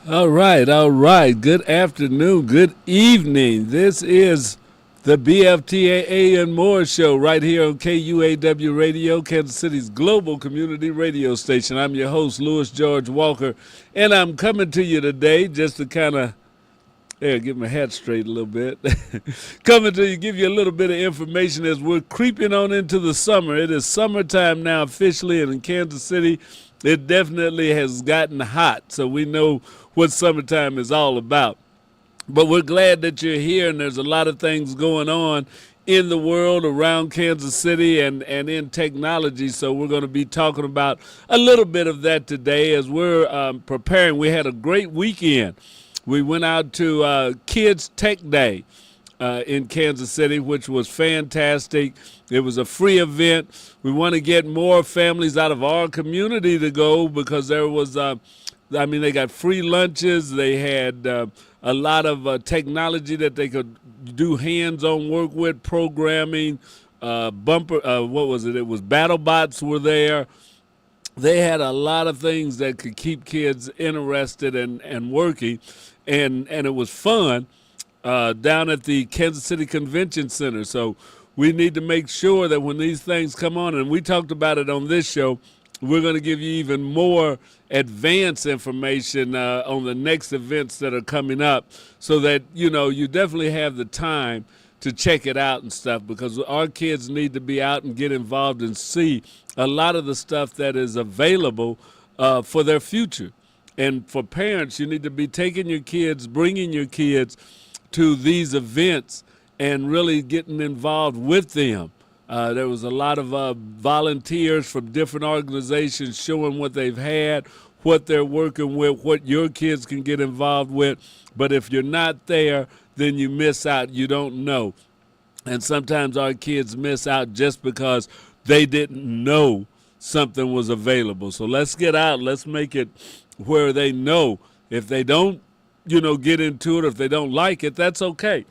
All right, all right. Good afternoon, good evening. This is the BFTAA and More show right here on KUAW Radio, Kansas City's global community radio station. I'm your host, Louis George Walker, and I'm coming to you today just to kind of get my hat straight a little bit. Coming to you, give you a little bit of information as we're creeping on into the summer. It is summertime now officially, and in Kansas City, it definitely has gotten hot. So we know what summertime is all about. But we're glad that you're here, and there's a lot of things going on in the world around Kansas City and in technology. So we're going to be talking about a little bit of that today as we're preparing. We had a great weekend. We went out to Kids Tech Day in Kansas City, which was fantastic. It was a free event. We want to get more families out of our community to go because there was they got free lunches. They had a lot of technology that they could do hands-on work with, programming, what was it? It was BattleBots were there. They had a lot of things that could keep kids interested and working, and it was fun down at the Kansas City Convention Center. So we need to make sure that when these things come on, and we talked about it on this show, we're going to give you even more advanced information on the next events that are coming up so that, you definitely have the time to check it out and stuff because our kids need to be out and get involved and see a lot of the stuff that is available for their future. And for parents, you need to be taking your kids, bringing your kids to these events and really getting involved with them. There was a lot of volunteers from different organizations showing what they've had, what they're working with, what your kids can get involved with. But if you're not there, then you miss out. You don't know. And sometimes our kids miss out just because they didn't know something was available. So let's get out. Let's make it where they know. If they don't, get into it, if they don't like it, that's okay.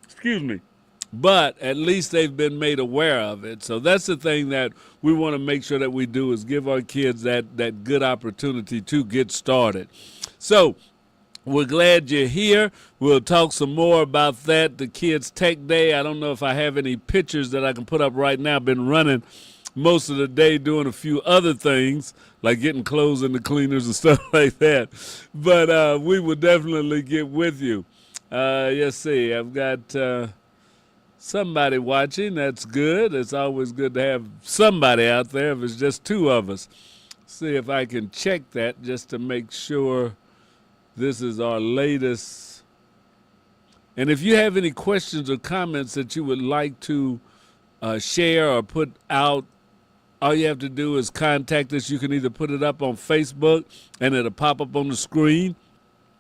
Excuse me. But at least they've been made aware of it. So that's the thing that we want to make sure that we do is give our kids that good opportunity to get started. So we're glad you're here. We'll talk some more about that, the Kids Tech Day. I don't know if I have any pictures that I can put up right now. I've been running most of the day doing a few other things, like getting clothes in the cleaners and stuff like that. But we will definitely get with you. Let's see. I've got somebody watching. That's good. It's always good to have somebody out there if it's just two of us. See if I can check that just to make sure this is our latest. And if you have any questions or comments that you would like to share or put out, all you have to do is contact us. You can either put it up on Facebook and it'll pop up on the screen.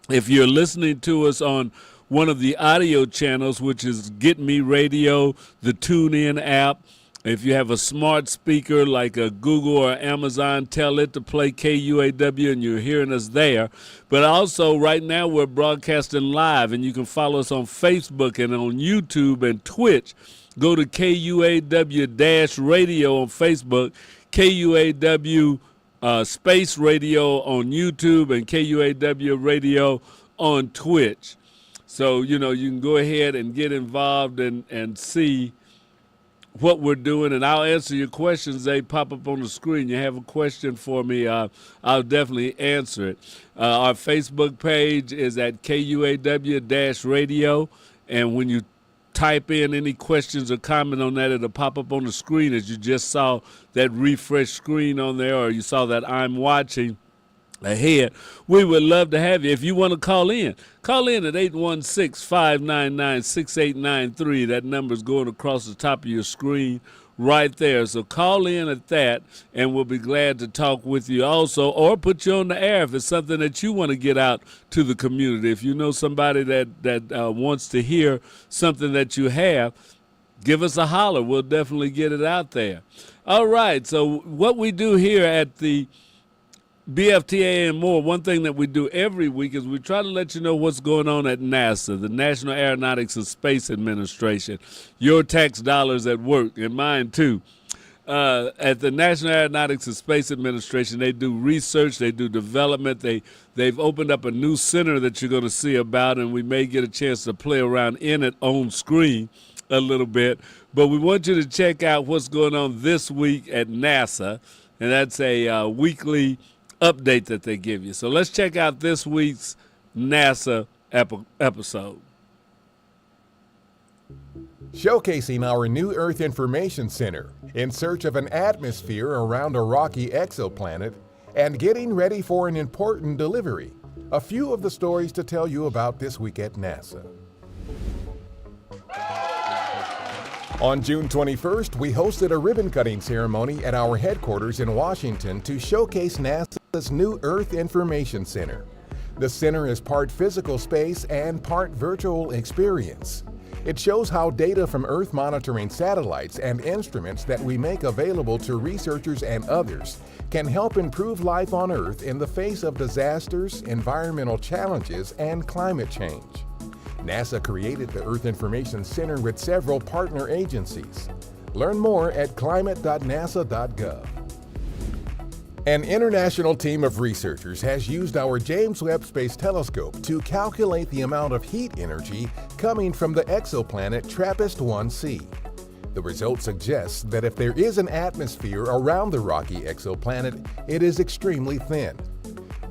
If you're listening to us on one of the audio channels, which is Get Me Radio, the TuneIn app. If you have a smart speaker like a Google or Amazon, tell it to play KUAW and you're hearing us there. But also right now we're broadcasting live and you can follow us on Facebook and on YouTube and Twitch. Go to KUAW-radio on Facebook, KUAW Space Radio on YouTube, and KUAW Radio on Twitch. So, you can go ahead and get involved and see what we're doing, and I'll answer your questions. They pop up on the screen. You have a question for me, I'll definitely answer it. Our Facebook page is at KUAW-radio, and when you type in any questions or comment on that, it'll pop up on the screen as you just saw that refresh screen on there, or you saw that I'm watching ahead. We would love to have you. If you want to call in at 816-599-6893. That number's going across the top of your screen right there. So call in at that, and we'll be glad to talk with you also, or put you on the air if it's something that you want to get out to the community. If you know somebody that wants to hear something that you have, give us a holler. We'll definitely get it out there. All right, so what we do here at the BFTAA and More, one thing that we do every week is we try to let you know what's going on at NASA, the National Aeronautics and Space Administration. Your tax dollars at work, and mine too. at the National Aeronautics and Space Administration, they do research, they do development. They've opened up a new center that you're going to see about, and we may get a chance to play around in it on screen a little bit. But we want you to check out what's going on this week at NASA, and that's a weekly update that they give you. So let's check out this week's NASA episode. Showcasing our new Earth Information Center in search of an atmosphere around a rocky exoplanet and getting ready for an important delivery. A few of the stories to tell you about this week at NASA. On June 21st, we hosted a ribbon-cutting ceremony at our headquarters in Washington to showcase NASA's new Earth Information Center. The center is part physical space and part virtual experience. It shows how data from Earth monitoring satellites and instruments that we make available to researchers and others can help improve life on Earth in the face of disasters, environmental challenges, and climate change. NASA created the Earth Information Center with several partner agencies. Learn more at climate.nasa.gov. An international team of researchers has used our James Webb Space Telescope to calculate the amount of heat energy coming from the exoplanet TRAPPIST-1c. The result suggests that if there is an atmosphere around the rocky exoplanet, it is extremely thin.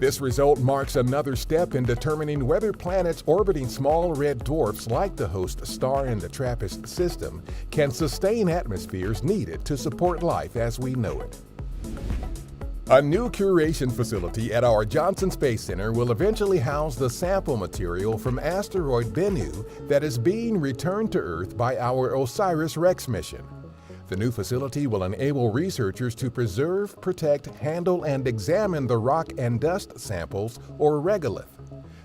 This result marks another step in determining whether planets orbiting small red dwarfs like the host star in the TRAPPIST system can sustain atmospheres needed to support life as we know it. A new curation facility at our Johnson Space Center will eventually house the sample material from asteroid Bennu that is being returned to Earth by our OSIRIS-REx mission. The new facility will enable researchers to preserve, protect, handle, and examine the rock and dust samples, or regolith.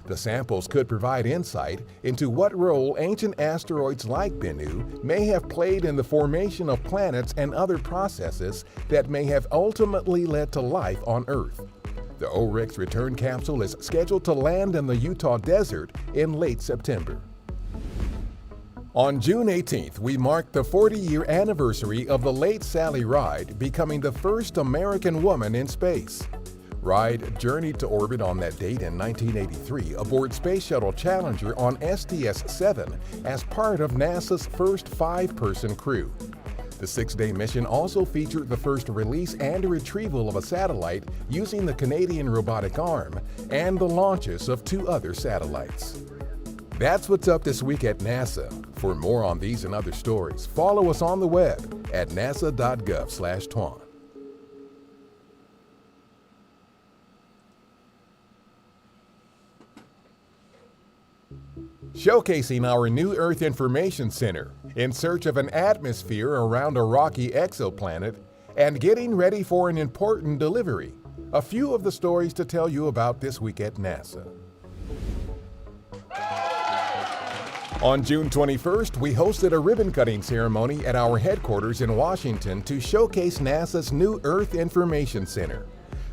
The samples could provide insight into what role ancient asteroids like Bennu may have played in the formation of planets and other processes that may have ultimately led to life on Earth. The OREX return capsule is scheduled to land in the Utah desert in late September. On June 18th, we marked the 40-year anniversary of the late Sally Ride becoming the first American woman in space. Ride journeyed to orbit on that date in 1983 aboard Space Shuttle Challenger on STS-7 as part of NASA's first 5-person crew. The 6-day mission also featured the first release and retrieval of a satellite using the Canadian robotic arm and the launches of 2 other satellites. That's what's up this week at NASA. For more on these and other stories, follow us on the web at nasa.gov/twan. Showcasing our new Earth Information Center in search of an atmosphere around a rocky exoplanet and getting ready for an important delivery. A few of the stories to tell you about this week at NASA. On June 21st, we hosted a ribbon-cutting ceremony at our headquarters in Washington to showcase NASA's new Earth Information Center.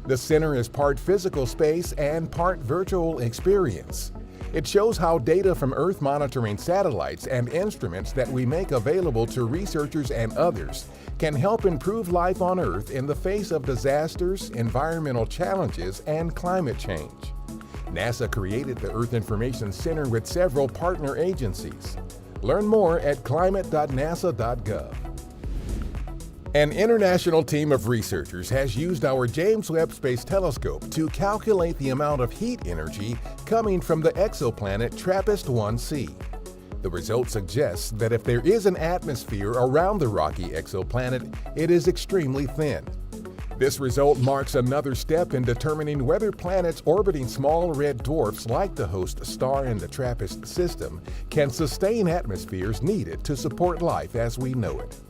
The center is part physical space and part virtual experience. It shows how data from Earth monitoring satellites and instruments that we make available to researchers and others can help improve life on Earth in the face of disasters, environmental challenges, and climate change. NASA created the Earth Information Center with several partner agencies. Learn more at climate.nasa.gov. An international team of researchers has used our James Webb Space Telescope to calculate the amount of heat energy coming from the exoplanet TRAPPIST-1c. The result suggests that if there is an atmosphere around the rocky exoplanet, it is extremely thin. This result marks another step in determining whether planets orbiting small red dwarfs like the host star in the TRAPPIST system can sustain atmospheres needed to support life as we know it.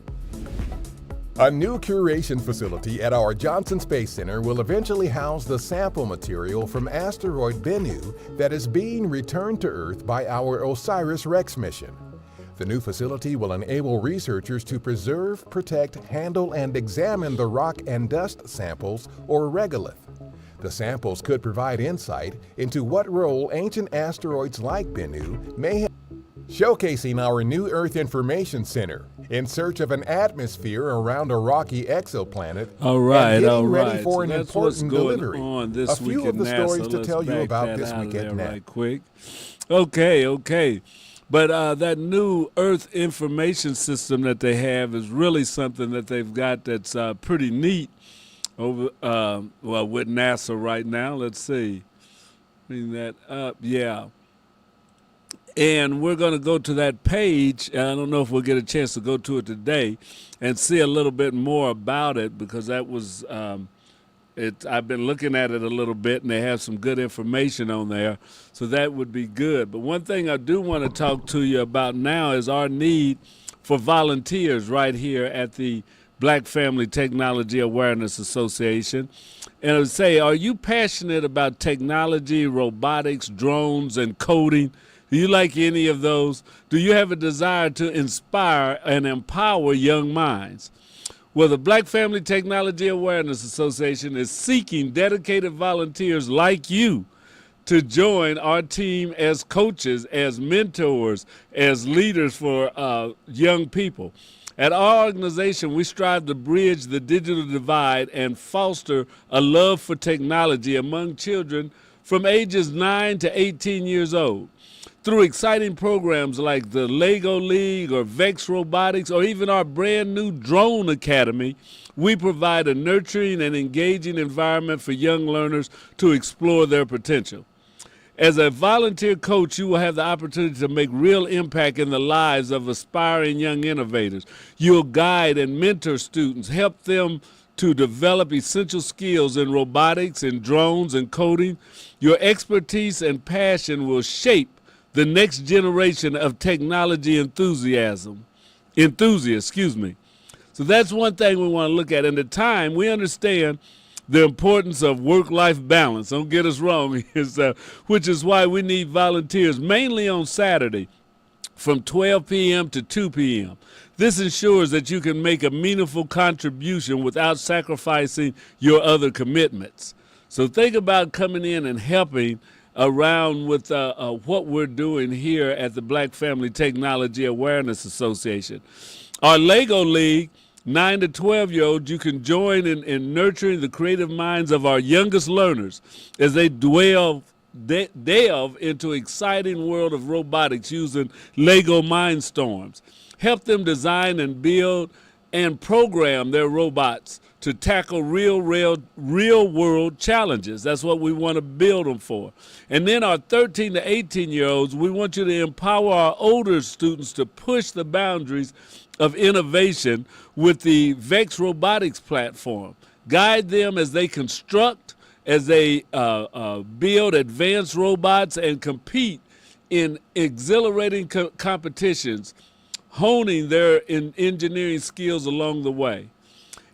A new curation facility at our Johnson Space Center will eventually house the sample material from asteroid Bennu that is being returned to Earth by our OSIRIS-REx mission. The new facility will enable researchers to preserve, protect, handle, and examine the rock and dust samples, or regolith. The samples could provide insight into what role ancient asteroids like Bennu may have. showcasing our New Earth Information Center in search of an atmosphere around a rocky exoplanet. All right, and all getting right. ready for So an that's what's important going delivery. on this A week few of in the NASA. stories to Let's tell you back about that this out of weekend there now. right quick. Okay. But that new Earth information system that they have is really something that they've got that's pretty neat over with NASA right now. Let's see. Bring that up. Yeah. And we're going to go to that page. I don't know if we'll get a chance to go to it today and see a little bit more about it, because that was I've been looking at it a little bit, and they have some good information on there, so that would be good. But one thing I do want to talk to you about now is our need for volunteers right here at the Black Family Technology Awareness Association. And I would say, are you passionate about technology, robotics, drones, and coding? Do you like any of those? Do you have a desire to inspire and empower young minds? Well, the Black Family Technology Awareness Association is seeking dedicated volunteers like you to join our team as coaches, as mentors, as leaders for young people. At our organization, we strive to bridge the digital divide and foster a love for technology among children from ages 9 to 18 years old. Through exciting programs like the Lego League or Vex Robotics, or even our brand new Drone Academy, we provide a nurturing and engaging environment for young learners to explore their potential. As a volunteer coach, you will have the opportunity to make real impact in the lives of aspiring young innovators. You'll guide and mentor students, help them to develop essential skills in robotics and drones and coding. Your expertise and passion will shape the next generation of technology enthusiasts. So that's one thing we want to look at. And at the time, we understand the importance of work-life balance. Don't get us wrong, which is why we need volunteers, mainly on Saturday from 12 p.m. to 2 p.m. This ensures that you can make a meaningful contribution without sacrificing your other commitments. So think about coming in and helping around with what we're doing here at the Black Family Technology Awareness Association. Our Lego League, 9 to 12-year-olds, you can join in nurturing the creative minds of our youngest learners as they delve into exciting world of robotics using Lego Mindstorms. Help them design and build and program their robots to tackle real-world challenges. That's what we want to build them for. And then our 13 to 18-year-olds, we want you to empower our older students to push the boundaries of innovation with the Vex Robotics platform. Guide them as they construct, as they build advanced robots and compete in exhilarating competitions, honing their engineering skills along the way.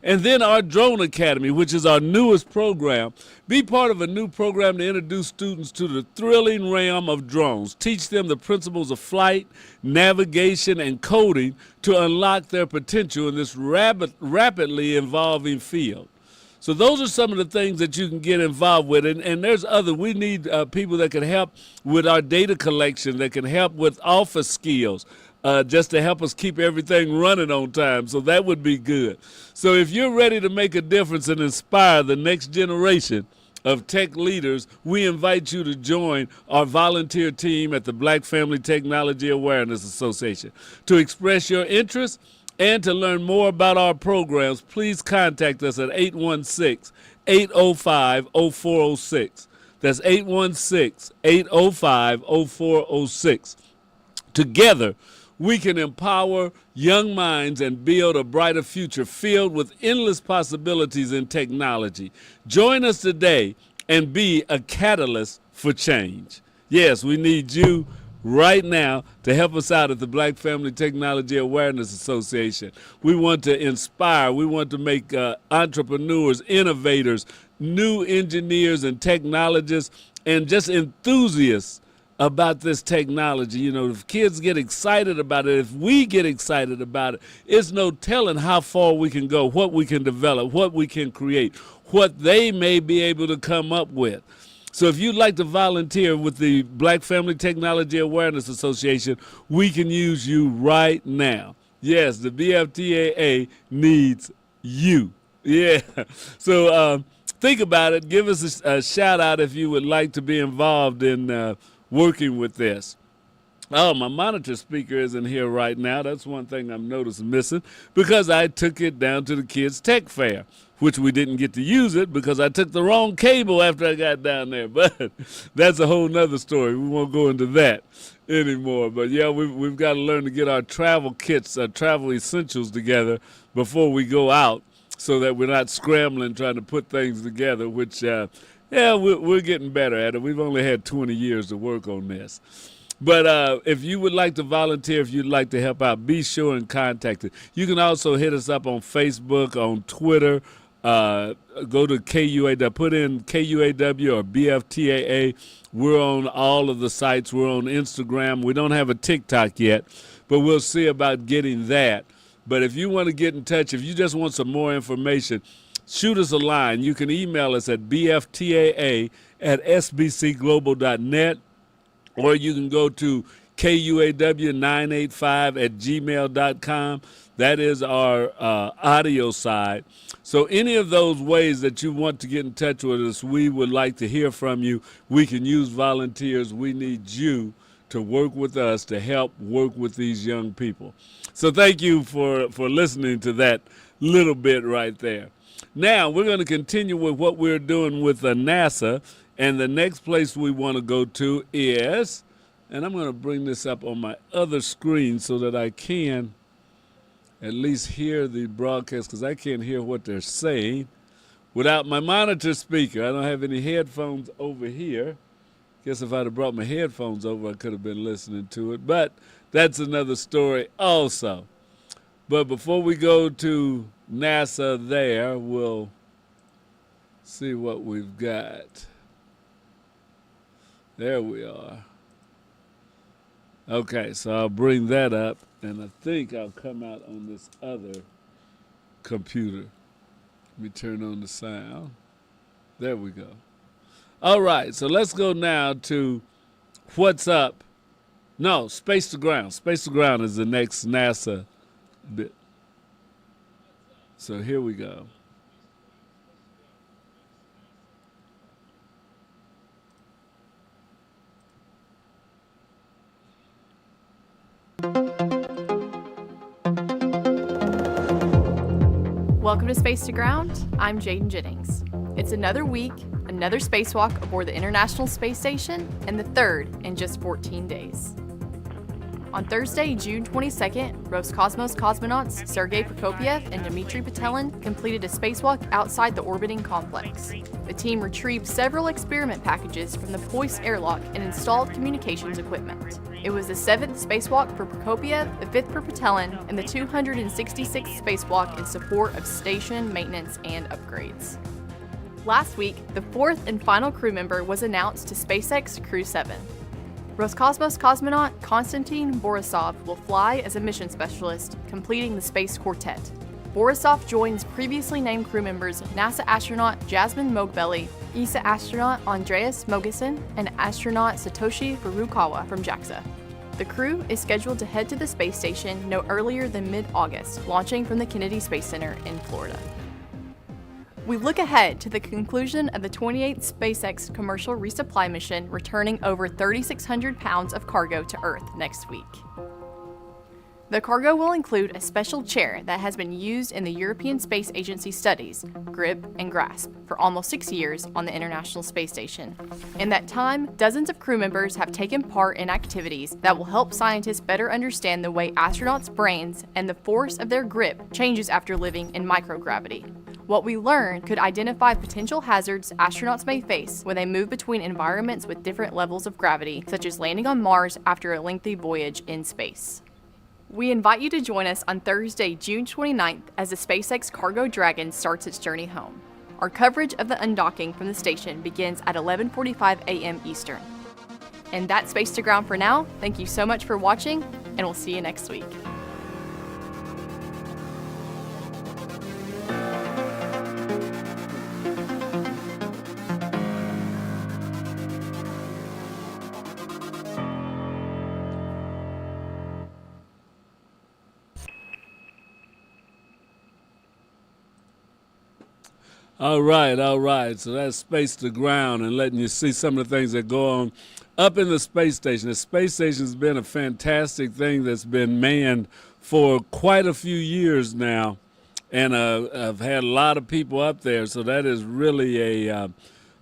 And then our Drone Academy, which is our newest program. Be part of a new program to introduce students to the thrilling realm of drones. Teach them the principles of flight, navigation, and coding to unlock their potential in this rapidly evolving field. So those are some of the things that you can get involved with. And there's other. We need people that can help with our data collection, that can help with office skills, just to help us keep everything running on time. So that would be good. So if you're ready to make a difference and inspire the next generation of tech leaders, we invite you to join our volunteer team at the Black Family Technology Awareness Association. To express your interest and to learn more about our programs, please contact us at 816-805-0406. That's 816-805-0406. Together, we can empower young minds and build a brighter future filled with endless possibilities in technology. Join us today and be a catalyst for change. Yes, we need you right now to help us out at the Black Family Technology Awareness Association. We want to inspire. We want to make entrepreneurs, innovators, new engineers and technologists, and just enthusiasts about this technology. You know, if kids get excited about it, if we get excited about it, it's no telling how far we can go, what we can develop, what we can create, what they may be able to come up with. So if you'd like to volunteer with the Black Family Technology Awareness Association, we can use you right now. Yes, the BFTAA needs you. Yeah. So think about it. Give us a shout out if you would like to be involved in working with this. Oh, my monitor speaker isn't here right now. That's one thing I'm noticing missing because I took it down to the kids' tech fair, which we didn't get to use it because I took the wrong cable after I got down there. But that's a whole nother story. We won't go into that anymore. But yeah, we've got to learn to get our travel kits, our travel essentials together before we go out so that we're not scrambling trying to put things together, which, we're getting better at it. We've only had 20 years to work on this. But if you would like to volunteer, if you'd like to help out, be sure and contact us. You can also hit us up on Facebook, on Twitter. Go to KUAW, put in KUAW or BFTAA. We're on all of the sites. We're on Instagram. We don't have a TikTok yet, but we'll see about getting that. But if you want to get in touch, if you just want some more information, shoot us a line. You can email us at bftaa@sbcglobal.net. Or you can go to KUAW985@gmail.com. That is our audio side. So any of those ways that you want to get in touch with us, we would like to hear from you. We can use volunteers. We need you to work with us to help work with these young people. So thank you for listening to that little bit right there. Now we're going to continue with what we're doing with NASA. And the next place we want to go to is, and I'm going to bring this up on my other screen so that I can at least hear the broadcast because I can't hear what they're saying without my monitor speaker. I don't have any headphones over here. Guess if I'd have brought my headphones over, I could have been listening to it. But that's another story also. But before we go to NASA there, we'll see what we've got. There we are. Okay, so I'll bring that up, and I think I'll come out on this other computer. Let me turn on the sound. There we go. All right, so let's go now to what's up. No, Space to Ground. Space to Ground is the next NASA bit. So here we go. Welcome to Space to Ground. I'm Jaden Jennings. It's another week, another spacewalk aboard the International Space Station, and the third in just 14 days. On Thursday, June 22nd, Roscosmos cosmonauts Sergei Prokopyev and Dmitry Petelin completed a spacewalk outside the orbiting complex. The team retrieved several experiment packages from the Poise airlock and installed communications equipment. It was the 7th spacewalk for Prokopyev, the 5th for Petelin, and the 266th spacewalk in support of station maintenance and upgrades. Last week, the 4th and final crew member was announced to SpaceX Crew 7. Roscosmos cosmonaut Konstantin Borisov will fly as a mission specialist, completing the Space Quartet. Borisov joins previously named crew members NASA astronaut Jasmine Mogbelli, ESA astronaut Andreas Mogensen, and astronaut Satoshi Furukawa from JAXA. The crew is scheduled to head to the space station no earlier than mid-August, launching from the Kennedy Space Center in Florida. We look ahead to the conclusion of the 28th SpaceX commercial resupply mission, returning over 3,600 pounds of cargo to Earth next week. The cargo will include a special chair that has been used in the European Space Agency studies, grip and grasp, for almost 6 years on the International Space Station. In that time, dozens of crew members have taken part in activities that will help scientists better understand the way astronauts' brains and the force of their grip changes after living in microgravity. What we learn could identify potential hazards astronauts may face when they move between environments with different levels of gravity, such as landing on Mars after a lengthy voyage in space. We invite you to join us on Thursday, June 29th, as the SpaceX Cargo Dragon starts its journey home. Our coverage of the undocking from the station begins at 11:45 a.m. Eastern. And that's Space to Ground for now. Thank you so much for watching, and we'll see you next week. All right, all right. So that's space to ground and letting you see some of the things that go on up in the space station. The space station has been a fantastic thing that's been manned for quite a few years now, and I've had a lot of people up there. So that is really a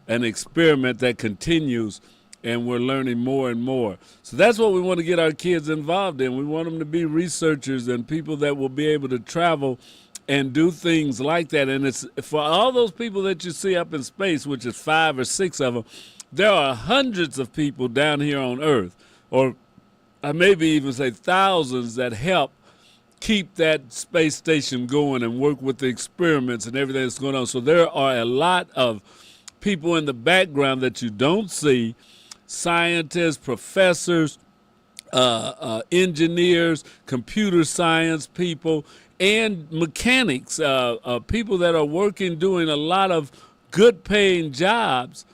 an experiment that continues, and we're learning more and more. So that's what we want to get our kids involved in. We want them to be researchers and people that will be able to travel and do things like that. And it's for all those people that you see up in space, which is 5 or 6 of them, there are hundreds of people down here on Earth, or I maybe even say thousands, that help keep that space station going and work with the experiments and everything that's going on. So there are a lot of people in the background that you don't see, scientists, professors, engineers, computer science people, and mechanics, people that are working, doing a lot of good paying jobs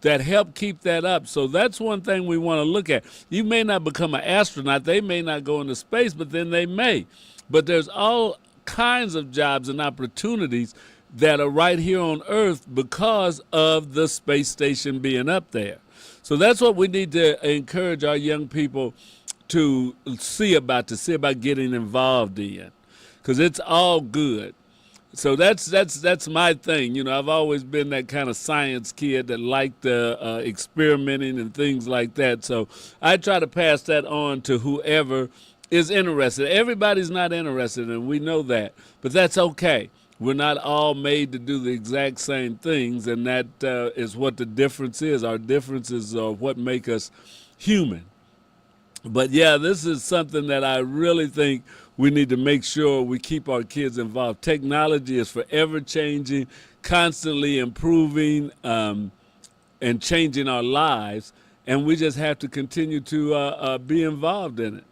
that help keep that up. So that's one thing we want to look at. You may not become an astronaut, they may not go into space, but then they may. But there's all kinds of jobs and opportunities that are right here on Earth because of the space station being up there. So that's what we need to encourage our young people to see about getting involved in, because it's all good. So that's my thing. You know, I've always been that kind of science kid that liked experimenting and things like that. So I try to pass that on to whoever is interested. Everybody's not interested, and we know that, but that's okay. We're not all made to do the exact same things, and that is what the difference is. Our differences are what make us human. But yeah, this is something that I really think we need to make sure we keep our kids involved. Technology is forever changing, constantly improving, and changing our lives, and we just have to continue to be involved in it.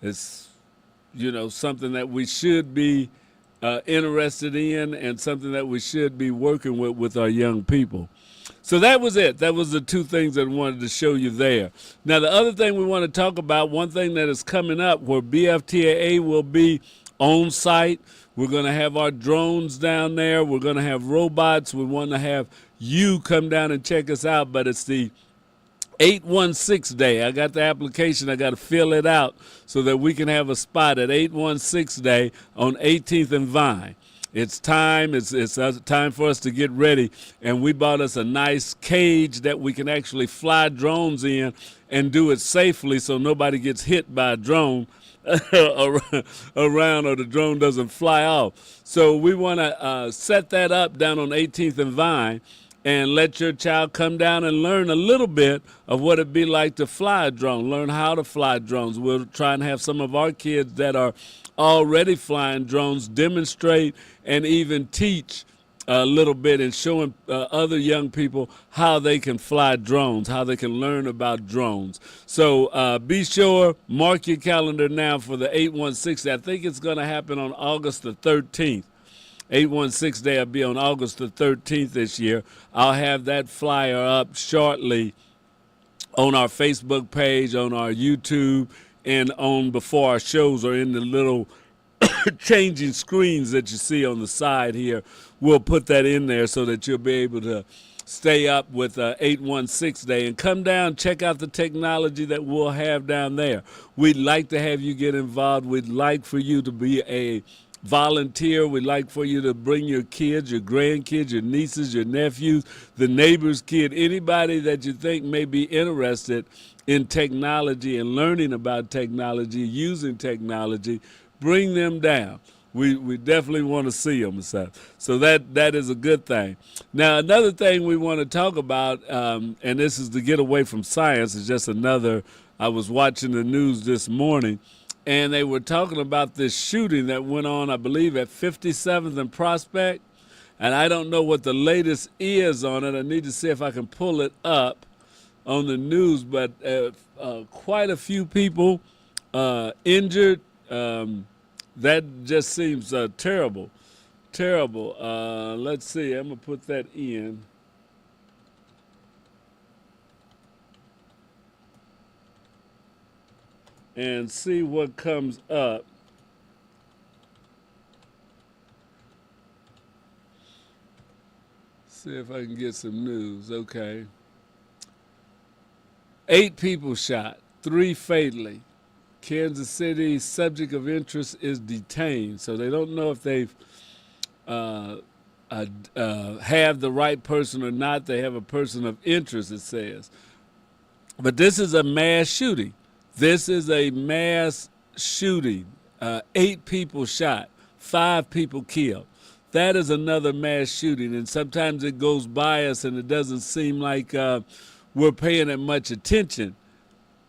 It's, you know, something that we should be interested in, and something that we should be working with our young people. So that was it. That was the two things that I wanted to show you there. Now, the other thing we want to talk about, one thing that is coming up where BFTAA will be on site. We're going to have our drones down there. We're going to have robots. We want to have you come down and check us out, but it's the 816 day. I got the application. I got to fill it out so that we can have a spot at 816 day on 18th and Vine. It's time. It's time for us to get ready. And we bought us a nice cage that we can actually fly drones in and do it safely so nobody gets hit by a drone around, or the drone doesn't fly off. So we want to set that up down on 18th and Vine, and let your child come down and learn a little bit of what it'd be like to fly a drone, learn how to fly drones. We'll try and have some of our kids that are already flying drones demonstrate and even teach a little bit, and showing other young people how they can fly drones, how they can learn about drones. So be sure, mark your calendar now for the 816. I think it's going to happen on August the 13th. 816 day will be on August the 13th this year. I'll have that flyer up shortly on our Facebook page, on our YouTube, and on before our shows, or in the little changing screens that you see on the side here. We'll put that in there so that you'll be able to stay up with 816 day and come down, check out the technology that we'll have down there. We'd like to have you get involved. We'd like for you to be a volunteer. We'd like for you to bring your kids, your grandkids, your nieces, your nephews, the neighbor's kid, anybody that you think may be interested in technology and learning about technology, using technology. Bring them down. We definitely want to see them. So that is a good thing. Now, another thing we want to talk about, and this is to get away from science, is just another, I was watching the news this morning, and they were talking about this shooting that went on, I believe, at 57th and Prospect. And I don't know what the latest is on it. I need to see if I can pull it up on the news. But quite a few people injured. That just seems terrible. Terrible. Let's see. I'm going to put that in. And see what comes up. see if I can get some news. Okay. 8 people shot, 3 fatally. Kansas City subject of interest is detained. So they don't know if they've have the right person or not. They have a person of interest, it says. But this is a mass shooting. This is a mass shooting. 8 people shot, 5 people killed. That is another mass shooting. And sometimes it goes by us and it doesn't seem like we're paying it much attention.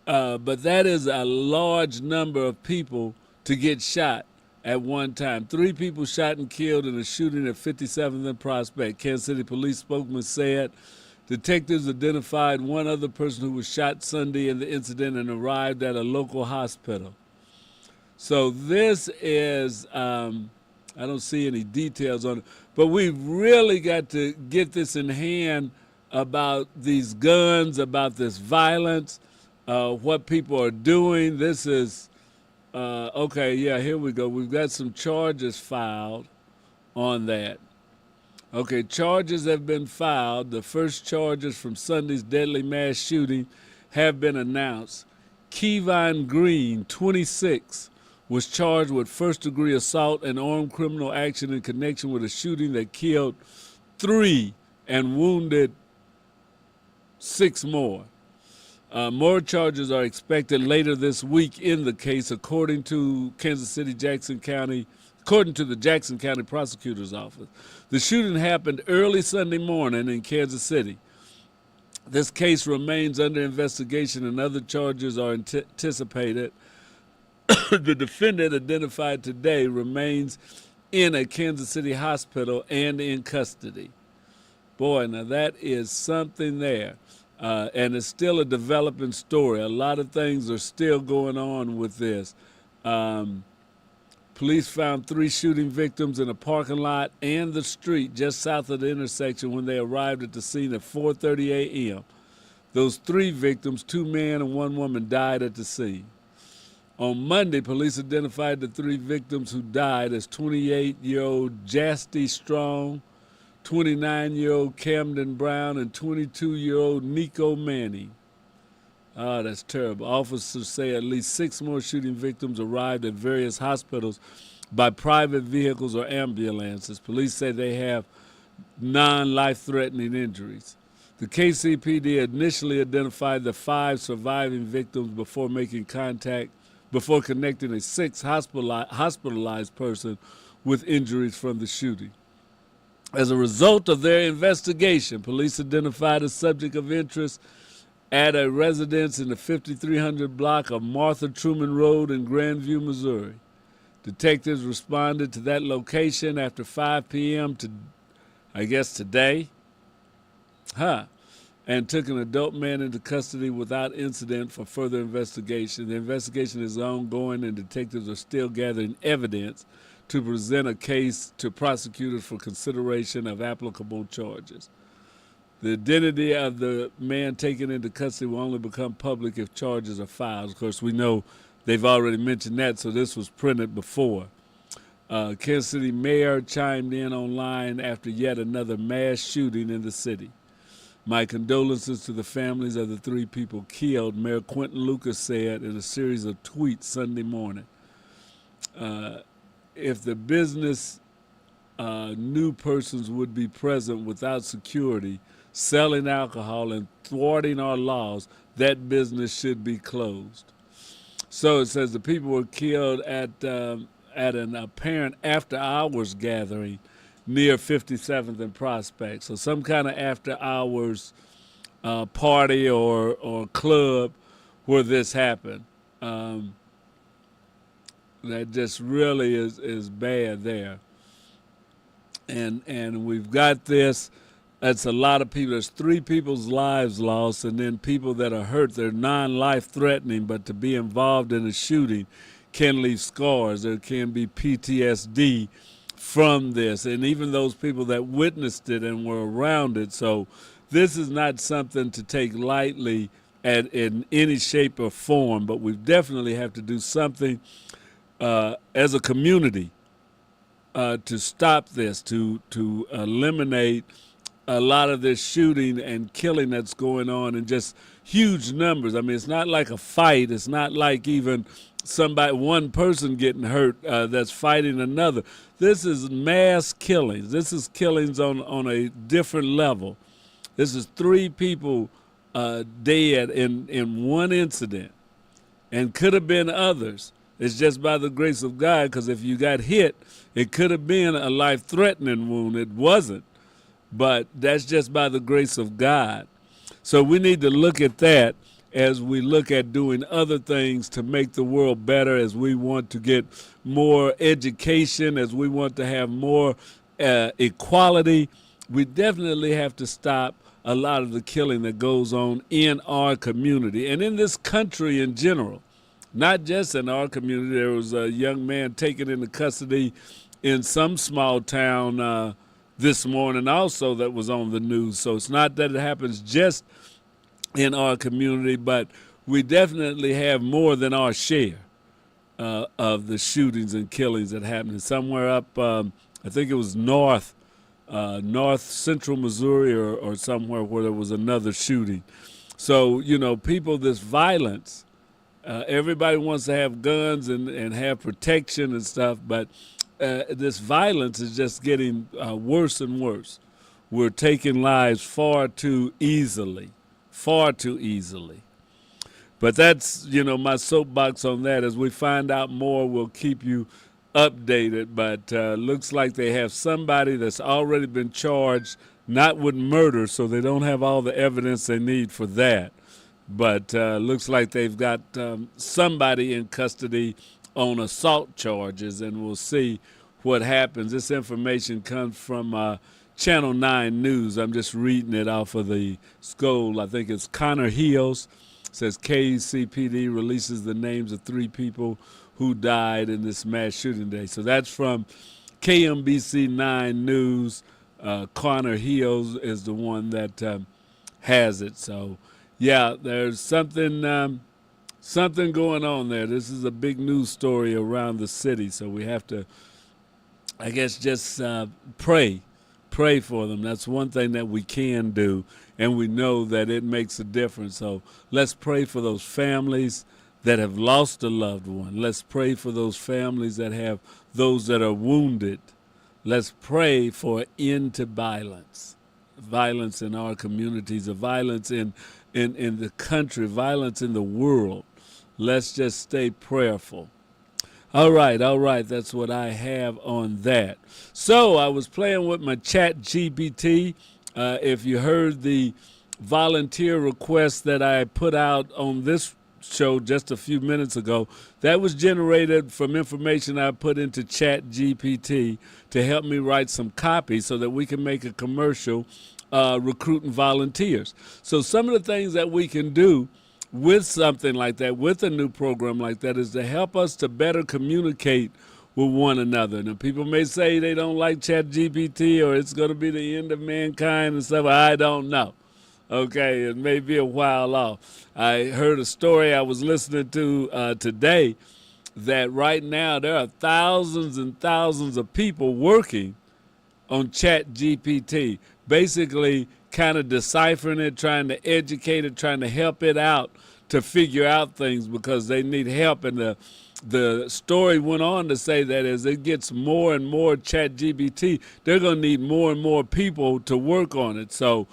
But that is a large number of people to get shot at one time. 3 people shot and killed in a shooting at 57th and Prospect. Kansas City police spokesman said detectives identified one other person who was shot Sunday in the incident and arrived at a local hospital. So this is, I don't see any details on it, but we've really got to get this in hand about these guns, about this violence, what people are doing. This is, okay, yeah, here we go. We've got some charges filed on that. Okay, charges have been filed. The first charges from Sunday's deadly mass shooting have been announced. Kevon Green, 26, was charged with first-degree assault and armed criminal action in connection with a shooting that killed 3 and wounded 6 more. More charges are expected later this week in the case, according to the Jackson County Prosecutor's Office. The shooting happened early Sunday morning in Kansas City. This case remains under investigation and other charges are anticipated. The defendant, identified today, remains in a Kansas City hospital and in custody. Boy, now that is something there. And it's still a developing story. A lot of things are still going on with this. Police found 3 shooting victims in a parking lot and the street just south of the intersection when they arrived at the scene at 4:30 a.m. Those 3 victims, 2 men and 1 woman, died at the scene. On Monday, police identified the 3 victims who died as 28-year-old Jasty Strong, 29-year-old Camden Brown, and 22-year-old Nico Manning. Oh, that's terrible. Officers say at least 6 more shooting victims arrived at various hospitals by private vehicles or ambulances. Police say they have non-life-threatening injuries. The KCPD initially identified the 5 surviving victims before connecting a 6th hospitalized person with injuries from the shooting. As a result of their investigation, police identified a subject of interest at a residence in the 5300 block of Martha Truman Road in Grandview, Missouri. Detectives responded to that location after 5 p.m. today, and took an adult man into custody without incident for further investigation. The investigation is ongoing and detectives are still gathering evidence to present a case to prosecutors for consideration of applicable charges. The identity of the man taken into custody will only become public if charges are filed. Of course, we know they've already mentioned that, so this was printed before. Kansas City mayor chimed in online after yet another mass shooting in the city. My condolences to the families of the 3 people killed, Mayor Quentin Lucas said in a series of tweets Sunday morning. If the business knew persons would be present without security, selling alcohol and thwarting our laws, that business should be closed. So it says the people were killed at an apparent after-hours gathering near 57th and Prospect. So some kind of after-hours party or club where this happened. That just really is bad there. And we've got this. That's a lot of people. There's 3 people's lives lost, and then people that are hurt. They're non-life threatening, but to be involved in a shooting can leave scars. There can be PTSD from this, and even those people that witnessed it and were around it. So this is not something to take lightly in any shape or form, but we definitely have to do something as a community to stop this, to eliminate a lot of this shooting and killing that's going on in just huge numbers. I mean, it's not like a fight. It's not like even one person getting hurt that's fighting another. This is mass killings. This is killings on a different level. This is 3 people dead in one incident, and could have been others. It's just by the grace of God, because if you got hit, it could have been a life-threatening wound. It wasn't, but that's just by the grace of God. So we need to look at that as we look at doing other things to make the world better, as we want to get more education, as we want to have more equality. We definitely have to stop a lot of the killing that goes on in our community and in this country in general. Not just in our community. There was a young man taken into custody in some small town this morning also that was on the news. So it's not that it happens just in our community, but we definitely have more than our share of the shootings and killings that happen. Somewhere up, I think it was north central Missouri or somewhere where there was another shooting. So, people, this violence, everybody wants to have guns and have protection and stuff, but this violence is just getting worse and worse. We're taking lives far too easily. But that's, my soapbox on that. As we find out more, we'll keep you updated. But looks like they have somebody that's already been charged, not with murder, so they don't have all the evidence they need for that. But looks like they've got somebody in custody on assault charges, and we'll see what happens. This information comes from Channel 9 News. I'm just reading it off of the scroll. I think it's Connor Hills. It says KCPD releases the names of 3 people who died in this mass shooting day. So that's from KMBC 9 News. Connor Hills is the one that has it. So, yeah, there's something going on there. This is a big news story around the city, so we have to, I guess, just pray for them. That's one thing that we can do, and we know that it makes a difference. So let's pray for those families that have lost a loved one. Let's pray for those families that have those that are wounded. Let's pray for an end to violence in our communities, violence in the country, violence in the world. Let's just stay prayerful. All right. That's what I have on that. So I was playing with my chat GPT. If you heard the volunteer request that I put out on this show just a few minutes ago, that was generated from information I put into chat GPT to help me write some copy so that we can make a commercial recruiting volunteers. So some of the things that we can do with something like that, with a new program like that, is to help us to better communicate with one another. Now, people may say they don't like ChatGPT or it's going to be the end of mankind and stuff. I don't know. Okay, it may be a while off. I heard a story I was listening to today that right now there are thousands and thousands of people working on ChatGPT, basically kind of deciphering it, trying to educate it, trying to help it out to figure out things because they need help. And the story went on to say that as it gets more and more ChatGPT, they're going to need more and more people to work on it. So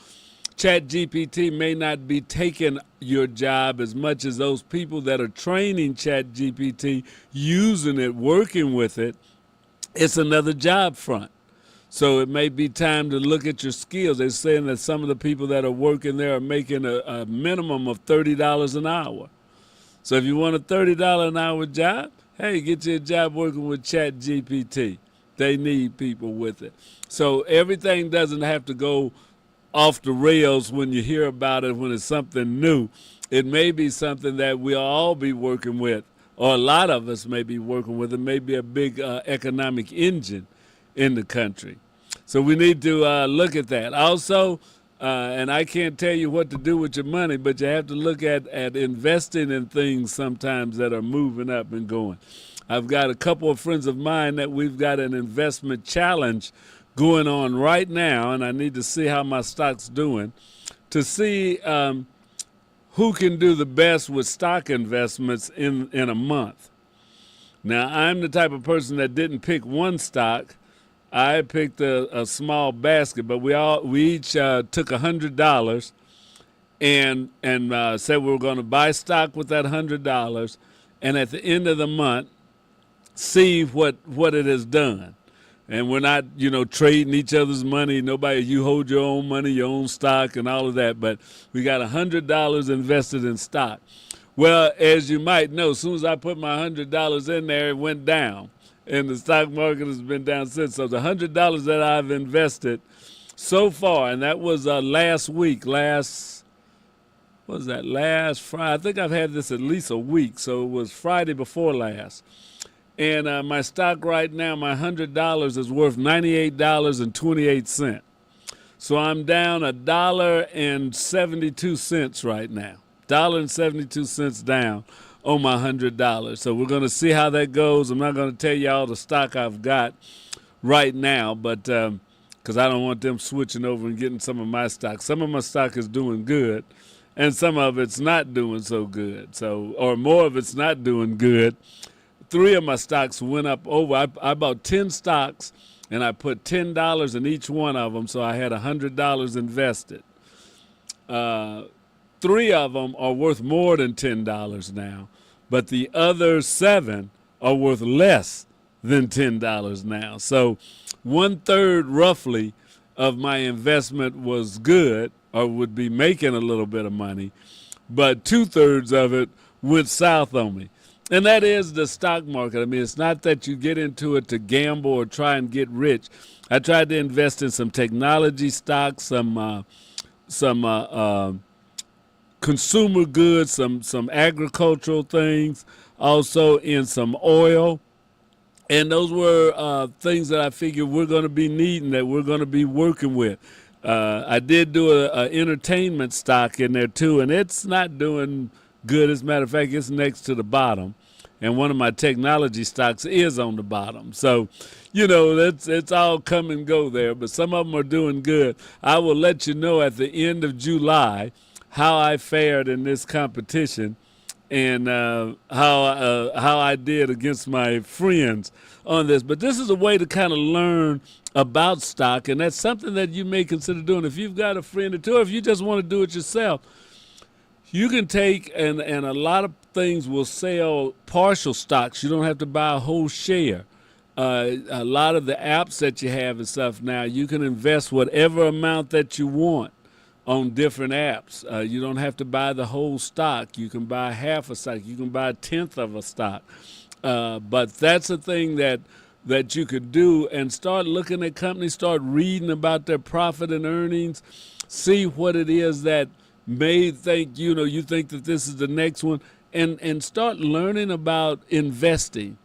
ChatGPT may not be taking your job as much as those people that are training ChatGPT, using it, working with it. It's another job front. So it may be time to look at your skills. They're saying that some of the people that are working there are making a minimum of $30 an hour. So if you want a $30 an hour job, hey, get you a job working with ChatGPT. They need people with it. So everything doesn't have to go off the rails when you hear about it, when it's something new. It may be something that we'll all be working with, or a lot of us may be working with. It may be a big economic engine in the country. So we need to look at that. Also, and I can't tell you what to do with your money, but you have to look at investing in things sometimes that are moving up and going. I've got a couple of friends of mine that we've got an investment challenge going on right now, and I need to see how my stock's doing to see who can do the best with stock investments in a month. Now, I'm the type of person that didn't pick one stock. I picked a small basket, but we each took $100 and said we were going to buy stock with that $100, and at the end of the month, see what it has done. And we're not, trading each other's money. Nobody, you hold your own money, your own stock, and all of that. But we got $100 invested in stock. Well, as you might know, as soon as I put my $100 in there, it went down. And the stock market has been down since. So the $100 that I've invested so far, and that was last week, last Friday? I think I've had this at least a week. So it was Friday before last. And my stock right now, my $100 is worth $98.28. So I'm down $1.72 right now. $1.72 down on my $100. So we're going to see how that goes. I'm not going to tell you all the stock I've got right now, but because I don't want them switching over and getting some of my stock. Some of my stock is doing good, and some of it's not doing so good. So, or more of it's not doing good. 3 of my stocks went up over. I bought 10 stocks, and I put $10 in each one of them, so I had $100 invested. 3 of them are worth more than $10 now, but the other 7 are worth less than $10 now. So 1/3 roughly of my investment was good or would be making a little bit of money, but 2/3 of it went south on me. And that is the stock market. I mean, it's not that you get into it to gamble or try and get rich. I tried to invest in some technology stocks, some consumer goods, some agricultural things, also in some oil. And those were things that I figured we're going to be needing, that we're going to be working with. I did do an entertainment stock in there too, and it's not doing good. As a matter of fact, it's next to the bottom. And one of my technology stocks is on the bottom. So, it's all come and go there. But some of them are doing good. I will let you know at the end of July how I fared in this competition and how I did against my friends on this. But this is a way to kind of learn about stock, and that's something that you may consider doing. If you've got a friend or two, or if you just want to do it yourself, you can take, and a lot of things will sell partial stocks. You don't have to buy a whole share. A lot of the apps that you have and stuff now, you can invest whatever amount that you want on different apps. You don't have to buy the whole stock. You can buy half a stock. You can buy 1/10 of a stock. But that's a thing that you could do, and start looking at companies, start reading about their profit and earnings, see what it is that may think, you think that this is the next one, and start learning about investing.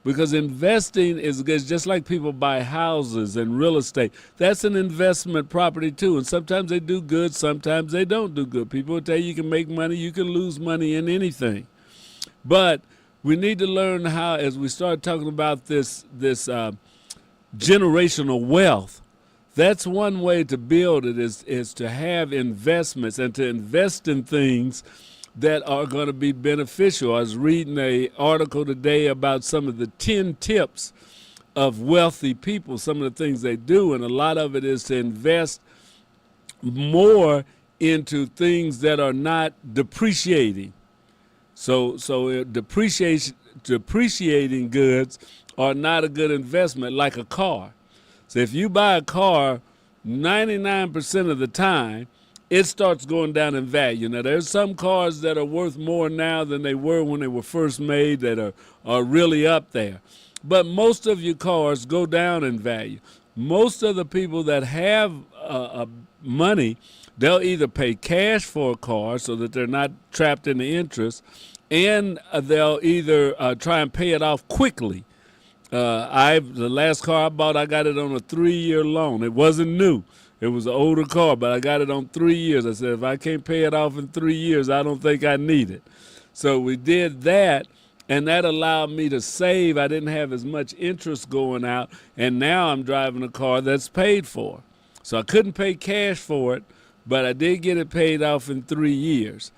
Because investing is just like people buy houses and real estate. That's an investment property too. And sometimes they do good, sometimes they don't do good. People will tell you can make money, you can lose money in anything. But we need to learn how, as we start talking about this generational wealth, that's one way to build it, is to have investments and to invest in things that are going to be beneficial. I was reading an article today about some of the 10 tips of wealthy people, some of the things they do, and a lot of it is to invest more into things that are not depreciating. So depreciating goods are not a good investment, like a car. So if you buy a car, 99% of the time, it starts going down in value. Now, there's some cars that are worth more now than they were when they were first made that are really up there. But most of your cars go down in value. Most of the people that have money, they'll either pay cash for a car so that they're not trapped in the interest, and they'll either try and pay it off quickly. The last car I bought, I got it on a 3-year loan. It wasn't new. It was an older car, but I got it on 3 years. I said, if I can't pay it off in 3 years, I don't think I need it. So we did that, And that allowed me to save. I didn't have as much interest going out, and now I'm driving a car that's paid for. So I couldn't pay cash for it, but I did get it paid off in 3 years.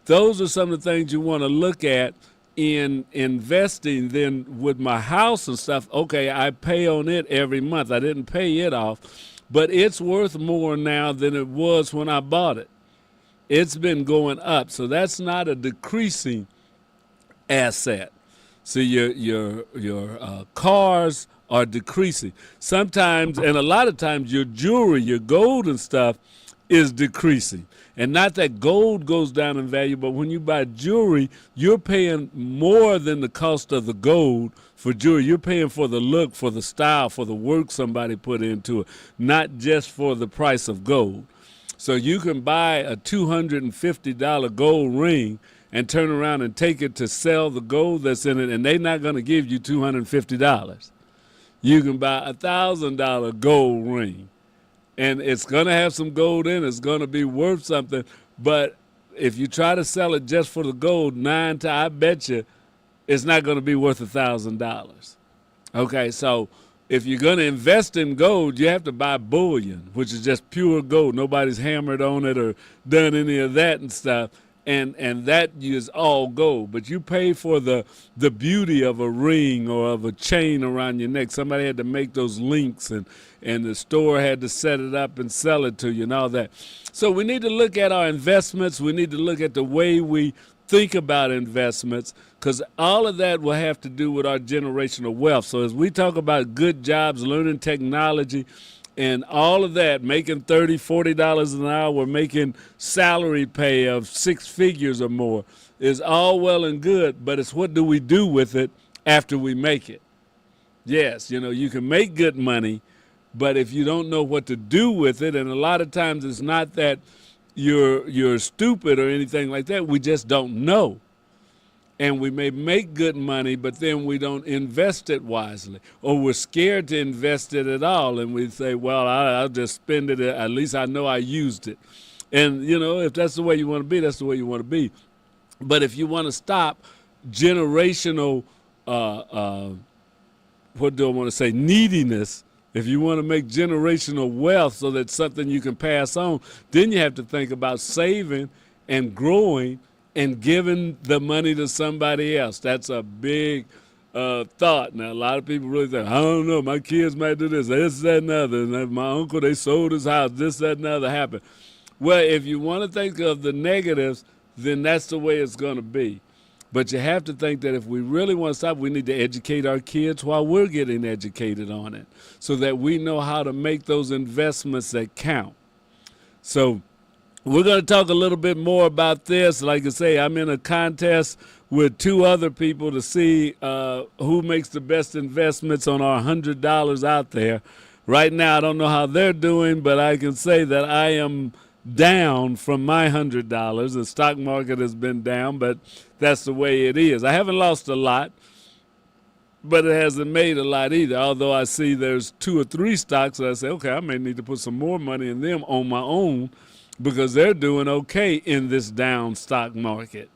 Those are some of the things you want to look at in investing. Then with my house and stuff, okay, I pay on it every month. I didn't pay it off, but it's worth more now than it was when I bought it. It's been going up, so that's not a decreasing asset. So your cars are decreasing. Sometimes, and a lot of times, your jewelry, your gold and stuff is decreasing. And not that gold goes down in value, but when you buy jewelry, you're paying more than the cost of the gold for jewelry. You're paying for the look, for the style, for the work somebody put into it, not just for the price of gold. So you can buy a $250 gold ring and turn around and take it to sell the gold that's in it, and they're not going to give you $250. You can buy a $1,000 gold ring, and it's going to have some gold in it. It's going to be worth something. But if you try to sell it just for the gold, I bet you it's not going to be worth $1,000. Okay, so if you're going to invest in gold, you have to buy bullion, which is just pure gold. Nobody's hammered on it or done any of that and stuff. And that is all gold. But you pay for the beauty of a ring or of a chain around your neck. Somebody had to make those links, and the store had to set it up and sell it to you and all that. So we need to look at our investments. We need to look at the way we think about investments, because all of that will have to do with our generational wealth. So as we talk about good jobs, learning technology, and all of that, making $30, $40 an hour, making salary pay of 6 figures or more, is all well and good, but it's what do we do with it after we make it? Yes, you can make good money, but if you don't know what to do with it, and a lot of times it's not that you're stupid or anything like that, we just don't know. And we may make good money, but then we don't invest it wisely. Or we're scared to invest it at all, and we say, well, I'll just spend it. At least I know I used it. And, if that's the way you want to be, that's the way you want to be. But if you want to stop generational, neediness, if you want to make generational wealth so that's something you can pass on, then you have to think about saving and growing and giving the money to somebody else. That's a big thought. Now, a lot of people really think, I don't know, my kids might do this, that, and other. And my uncle, they sold his house, this, that, and other happened. Well, if you want to think of the negatives, then that's the way it's going to be. But you have to think that if we really want to stop, we need to educate our kids while we're getting educated on it, so that we know how to make those investments that count. So we're going to talk a little bit more about this. Like I say, I'm in a contest with 2 other people to see who makes the best investments on our $100 out there. Right now, I don't know how they're doing, but I can say that I am down from my $100. The stock market has been down, but that's the way it is. I haven't lost a lot, but it hasn't made a lot either. Although I see there's 2 or 3 stocks that I say, okay, I may need to put some more money in them on my own, because they're doing okay in this down stock market.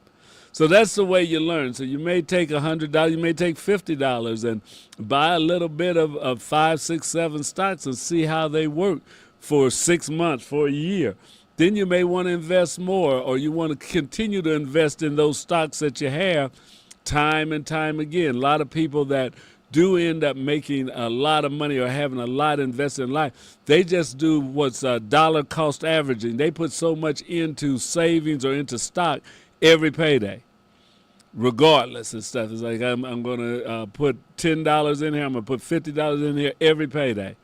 So that's the way you learn. So you may take $100, you may take $50 and buy a little bit of 5, 6, 7 stocks and see how they work for 6 months, for a year. Then you may want to invest more, or you want to continue to invest in those stocks that you have time and time again. A lot of people that do end up making a lot of money or having a lot invested in life, they just do what's dollar cost averaging. They put so much into savings or into stock every payday, regardless and stuff. It's like I'm going to put $10 in here. I'm going to put $50 in here every payday.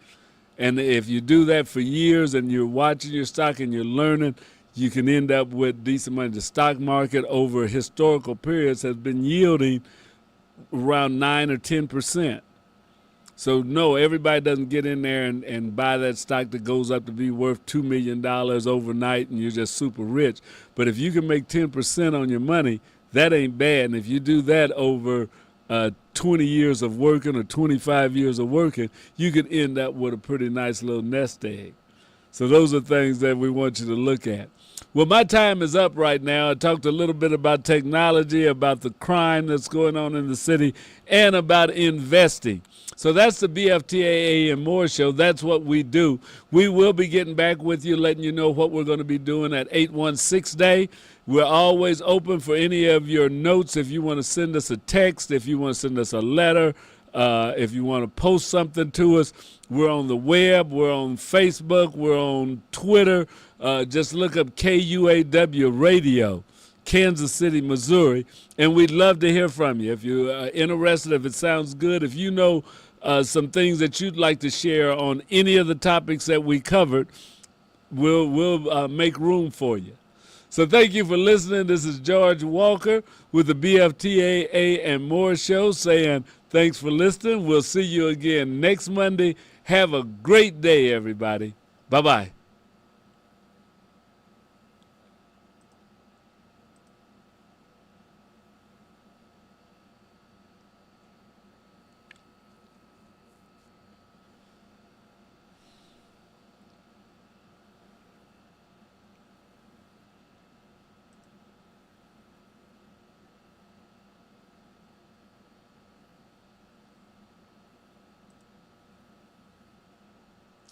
And if you do that for years and you're watching your stock and you're learning, you can end up with decent money. The stock market over historical periods has been yielding around 9 or 10%. So no, everybody doesn't get in there and buy that stock that goes up to be worth $2 million overnight and you're just super rich. But if you can make 10% on your money, that ain't bad. And if you do that over 20 years of working or 25 years of working, you could end up with a pretty nice little nest egg. So those are things that we want you to look at. Well, my time is up right now. I talked a little bit about technology, about the crime that's going on in the city, and about investing. So that's the BFTAA and More show. That's what we do. We will be getting back with you, letting you know what we're going to be doing at 816 Day. We're always open for any of your notes. If you want to send us a text, if you want to send us a letter, if you want to post something to us, we're on the web, we're on Facebook, we're on Twitter. Just look up KUAW Radio, Kansas City, Missouri, and we'd love to hear from you. If you're interested, if it sounds good, if you know some things that you'd like to share on any of the topics that we covered, we'll make room for you. So thank you for listening. This is George Walker with the BFTAA and More show saying thanks for listening. We'll see you again next Monday. Have a great day, everybody. Bye-bye.